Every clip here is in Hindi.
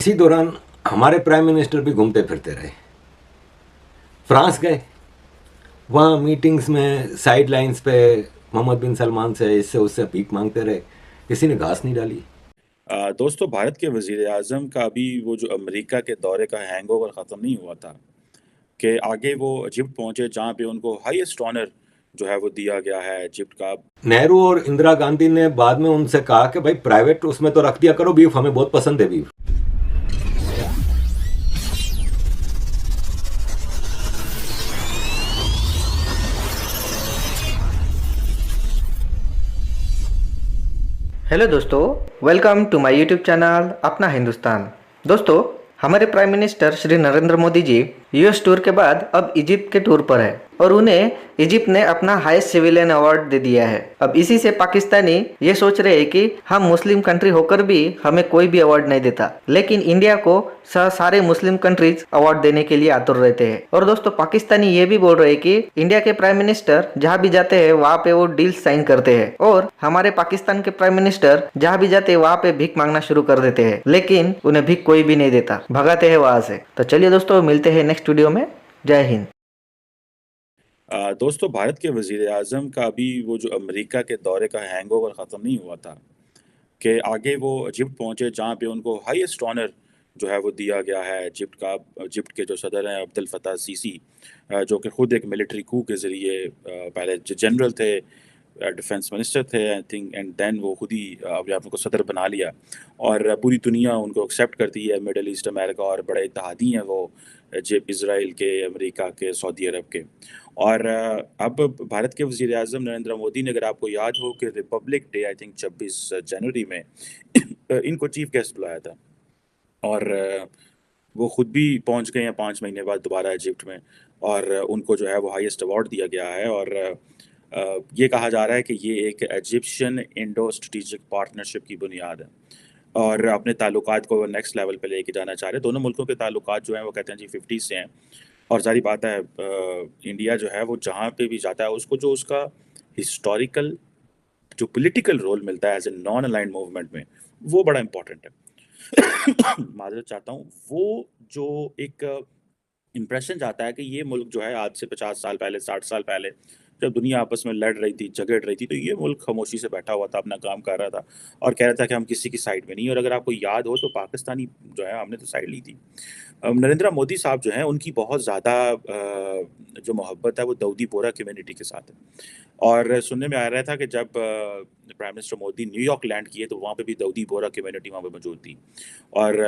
इसी दौरान हमारे प्राइम मिनिस्टर भी घूमते फिरते रहे। फ्रांस गए, वहाँ मीटिंग्स में साइड लाइन्स पे मोहम्मद बिन सलमान से इससे उससे भीख मांगते रहे, किसी ने घास नहीं डाली। दोस्तों, भारत के वजीर आज़म का अभी वो जो अमेरिका के दौरे का हैंगओवर ख़त्म नहीं हुआ था कि आगे वो इजिप्ट पहुंचे, जहां पे उनको हाईएस्ट ऑनर जो है वो दिया गया है इजिप्ट का। नेहरू और इंदिरा गांधी ने बाद में उनसे कहा कि भाई प्राइवेट उसमें तो रख दिया करो बीफ, हमें बहुत पसंद है बीफ। हेलो दोस्तों, welcome to my YouTube channel Apna Hindustan. दोस्तों, हमारे prime minister Shri Narendra Modi ji US tour के बाद अब इजिप्ट के टूर पर है और उन्हें इजिप्ट ने अपना हाईएस्ट सिविलियन अवार्ड दे दिया है। अब इसी से पाकिस्तानी ये सोच रहे हैं कि हम मुस्लिम कंट्री होकर भी हमें कोई भी अवार्ड नहीं देता, लेकिन इंडिया को सारे मुस्लिम कंट्रीज अवार्ड देने के लिए आतुर रहते हैं। और दोस्तों, पाकिस्तानी ये भी बोल रहे हैं कि इंडिया के प्राइम मिनिस्टर जहाँ भी जाते हैं वहाँ पे वो डील साइन करते हैं, और हमारे पाकिस्तान के प्राइम मिनिस्टर जहाँ भी जाते हैं वहाँ पे भीख मांगना शुरू कर देते हैं, लेकिन उन्हें भीख कोई भी नहीं देता, भगाते हैं वहां से। तो चलिए दोस्तों, मिलते हैं नेक्स्ट वीडियो में। जय हिंद। दोस्तों, भारत के वजीर आज़म का अभी वो जो अमेरिका के दौरे का हैंगओवर ख़त्म नहीं हुआ था कि आगे वो इजिप्ट पहुंचे, जहां पे उनको हाईएस्ट ऑनर जो है वो दिया गया है इजिप्ट का। इजिप्ट के जो सदर हैं अब्दुल फताह सीसी, जो कि खुद एक मिलिट्री कू के ज़रिए पहले जनरल थे, डिफेंस मिनिस्टर थे आई थिंक, एंड देन वो खुद ही अपने आप को सदर बना लिया और पूरी दुनिया उनको एक्सेप्ट करती है, मिडल ईस्ट, अमेरिका, और बड़े इत्तेहादी हैं वो इसराइल के, अमेरिका के, सऊदी अरब के। और अब भारत के वज़ीर आज़म नरेंद्र मोदी ने, अगर आपको याद हो कि रिपब्लिक डे आई थिंक 26 जनवरी में इनको चीफ गेस्ट बुलाया था, और वो खुद भी पहुंच गए हैं 5 महीने बाद दोबारा इजिप्ट में, और उनको जो है वो हाईएस्ट अवार्ड दिया गया है। और ये कहा जा रहा है कि ये एक इजिप्शियन इंडो स्ट्रेटेजिक पार्टनरशिप की बुनियाद है और अपने ताल्लुकात को नेक्स्ट लेवल पे लेके जाना चाह रहे हैं। दोनों मुल्कों के ताल्लुकात जो हैं वो कहते हैं जी 50 से हैं, और सारी बात है इंडिया जो है वो जहाँ पे भी जाता है उसको जो उसका हिस्टोरिकल जो पॉलिटिकल रोल मिलता है as a non aligned movement में, वो बड़ा इंपॉर्टेंट है। माजरत चाहता हूँ, वो जो एक इम्प्रेशन जाता है कि ये मुल्क जो है आज से 50 साल पहले, 60 साल पहले, जब दुनिया आपस में लड़ रही थी, झगड़ रही थी, तो ये मुल्क खामोशी से बैठा हुआ था, अपना काम कर रहा था और कह रहा था कि हम किसी की साइड में नहीं। और अगर आपको याद हो तो पाकिस्तानी जो है हमने तो साइड ली थी। नरेंद्र मोदी साहब जो हैं उनकी बहुत ज़्यादा जो मोहब्बत है वो दाऊदी बोहरा कम्युनिटी के साथ है। और सुनने में आ रहा था कि जब prime minister Modi New York land किए तो वहाँ पे भी दाऊदी बोहरा कम्युनिटी वहाँ पे मौजूद थी। और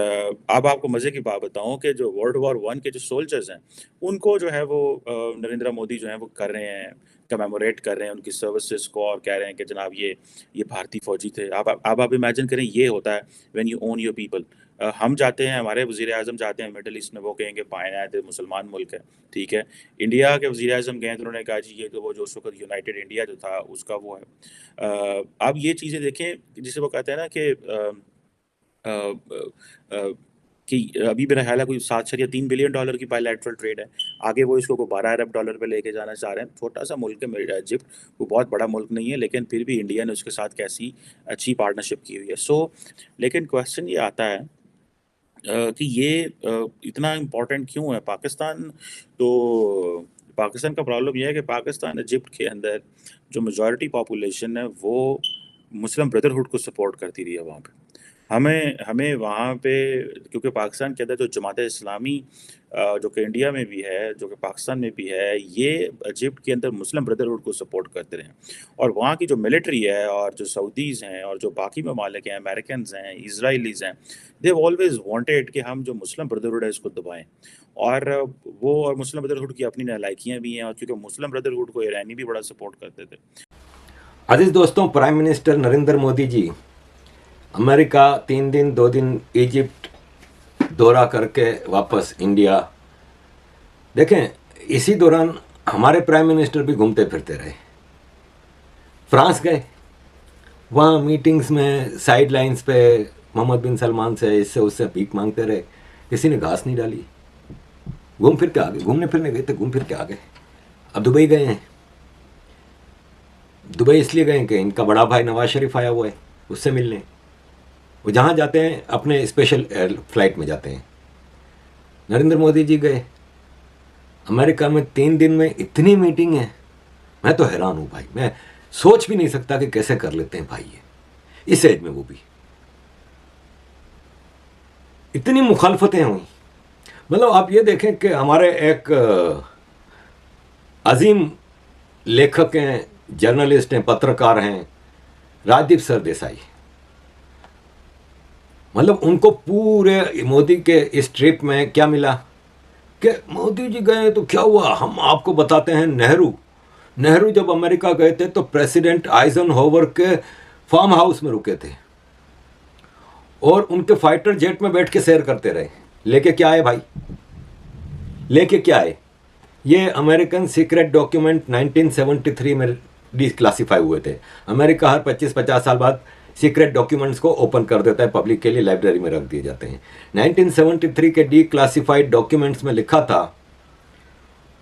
अब आपको मज़े की बात बताऊँ कि जो वर्ल्ड वॉर 1 के जो सोल्जर्स हैं, उनको जो है वो नरेंद्र मोदी जो है वो कर रहे हैं, कमेमोरेट कर रहे हैं उनकी सर्विसेज को, और कह रहे हैं कि जनाब ये भारतीय फ़ौजी थे। अब आप इमेजिन करें, ये होता है when you own your people. हम जाते हैं, हमारे वज़ीर आज़म जाते हैं मिडल ईस्ट में, वो कहेंगे पायनात मुसलमान मुल्क है, ठीक है। इंडिया के वज़ीर आज़म गए तो उन्होंने कहा जी ये तो वो जो उस वक़्त यूनाइटेड इंडिया जो था उसका वो है। अब ये चीज़ें देखें, जिसे वो कहते हैं ना कि अ अ, कि अभी मेरा ख्याल है कोई 7.3 बिलियन डॉलर की बायलैटरल ट्रेड है। आगे वो इसको 12 अरब डॉलर पे लेके जाना चाह रहे हैं। छोटा सा मुल्क है इजिप्ट, वो बहुत बड़ा मुल्क नहीं है, लेकिन फिर भी इंडिया ने उसके साथ कैसी अच्छी पार्टनरशिप की हुई है। लेकिन क्वेश्चन ये आता है कि ये इतना इम्पोर्टेंट क्यों है पाकिस्तान। तो पाकिस्तान का प्रॉब्लम ये है कि पाकिस्तान इजिप्ट के अंदर जो मेजॉरिटी पॉपुलेशन है वो मुस्लिम ब्रदरहुड को सपोर्ट करती रही है वहाँ पे। हमें हमें वहाँ पे, क्योंकि पाकिस्तान के अंदर जो जमात इस्लामी जो कि इंडिया में भी है, जो कि पाकिस्तान में भी है, ये इजिप्ट के अंदर मुस्लिम ब्रदरहुड को सपोर्ट करते रहे। और वहाँ की जो मिलिट्री है और जो सऊदीज़ हैं और जो बाकी ममालिक हैं, अमेरिकन्स हैं, इसराइलीज़ हैं, दे ऑलवेज वांटेड कि हम जो मुस्लिम ब्रदरहुड है इसको दबाएं। और वो और मुस्लिम ब्रदरहुड की अपनी नालायकियाँ भी हैं, और क्योंकि मुस्लिम ब्रदरहुड को ईरानी भी बड़ा सपोर्ट करते थे। अजीज दोस्तों, प्राइम मिनिस्टर नरेंद्र मोदी जी अमेरिका 3 दिन 2 दिन इजिप्ट दौरा करके वापस इंडिया। देखें, इसी दौरान हमारे प्राइम मिनिस्टर भी घूमते फिरते रहे। फ्रांस गए, वहाँ मीटिंग्स में साइड लाइन्स पे मोहम्मद बिन सलमान से इससे उससे भीख मांगते रहे, किसी ने घास नहीं डाली। घूम फिर के आ गए, घूमने फिरने गए थे, घूम फिर के आ गए। अब दुबई गए हैं। दुबई इसलिए गए कि इनका बड़ा भाई नवाज शरीफ आया हुआ है, उससे मिलने। वो जहाँ जाते हैं अपने स्पेशल फ्लाइट में जाते हैं। नरेंद्र मोदी जी गए अमेरिका में, 3 दिन में इतनी मीटिंग है, मैं तो हैरान हूँ भाई। मैं सोच भी नहीं सकता कि कैसे कर लेते हैं भाई ये, इस एज में वो भी। इतनी मुखालफतें हुई। मतलब आप ये देखें कि हमारे एक अजीम लेखक हैं, जर्नलिस्ट हैं, पत्रकार हैं, राजदीप सरदेसाई। मतलब उनको पूरे मोदी के इस ट्रिप में क्या मिला कि मोदी जी गए तो क्या हुआ, हम आपको बताते हैं। नेहरू जब अमेरिका गए थे तो प्रेसिडेंट आइजनहोवर के फार्म हाउस में रुके थे और उनके फाइटर जेट में बैठ के सैर करते रहे। लेके क्या आए भाई, लेके क्या आए? ये अमेरिकन सीक्रेट डॉक्यूमेंट 1973 में डिक्लासिफाई हुए थे। अमेरिका हर 25-50 साल बाद सीक्रेट डॉक्यूमेंट्स को ओपन कर देता है, पब्लिक के लिए लाइब्रेरी में रख दिए जाते हैं। 1973 के डिक्लासिफाइड डॉक्यूमेंट्स में लिखा था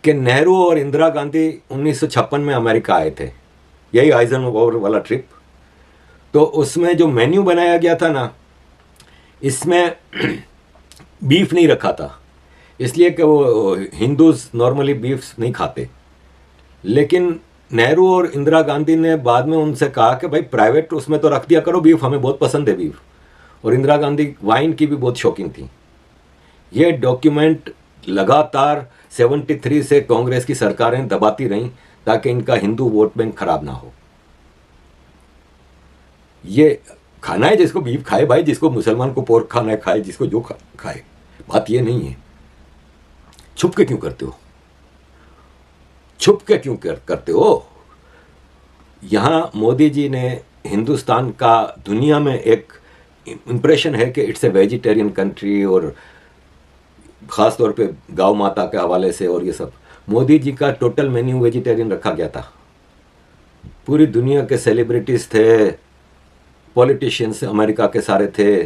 कि नेहरू और इंदिरा गांधी 1956 में अमेरिका आए थे, यही आइजनहोवर वाला ट्रिप। तो उसमें जो मेन्यू बनाया गया था ना, इसमें बीफ नहीं रखा था, इसलिए कि वो हिंदूज नॉर्मली बीफ नहीं खाते। लेकिन नेहरू और इंदिरा गांधी ने बाद में उनसे कहा कि भाई प्राइवेट उसमें तो रख दिया करो बीफ, हमें बहुत पसंद है बीफ। और इंदिरा गांधी वाइन की भी बहुत शौकीन थी। ये डॉक्यूमेंट लगातार 73 से कांग्रेस की सरकारें दबाती रहीं ताकि इनका हिंदू वोट बैंक खराब ना हो। ये खाना है जिसको बीफ खाए भाई, जिसको मुसलमान को पोर्क खाना है खाए, जिसको जो खाए। बात ये नहीं है। छुप के क्यों करते हो, छुप के क्यों करते हो? यहां मोदी जी ने हिंदुस्तान का दुनिया में एक इंप्रेशन है कि इट्स ए वेजिटेरियन कंट्री, और ख़ास तौर पे गौ माता के हवाले से और ये सब। मोदी जी का टोटल मेन्यू वेजिटेरियन रखा गया था। पूरी दुनिया के सेलिब्रिटीज़ थे, पॉलिटिशियंस अमेरिका के सारे थे,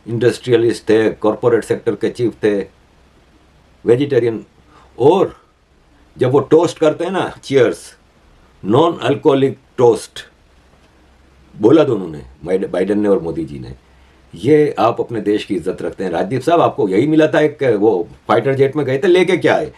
इंडस्ट्रियलिस्ट थे, कॉरपोरेट सेक्टर के चीफ थे, वेजिटेरियन। और जब वो टोस्ट करते हैं ना, चीयर्स, नॉन अल्कोहलिक टोस्ट बोला दोनों ने, बाइडेन ने और मोदी जी ने। ये आप अपने देश की इज्जत रखते हैं। राजदीप साहब, आपको यही मिला था? एक वो फाइटर जेट में गए थे, लेके क्या आए?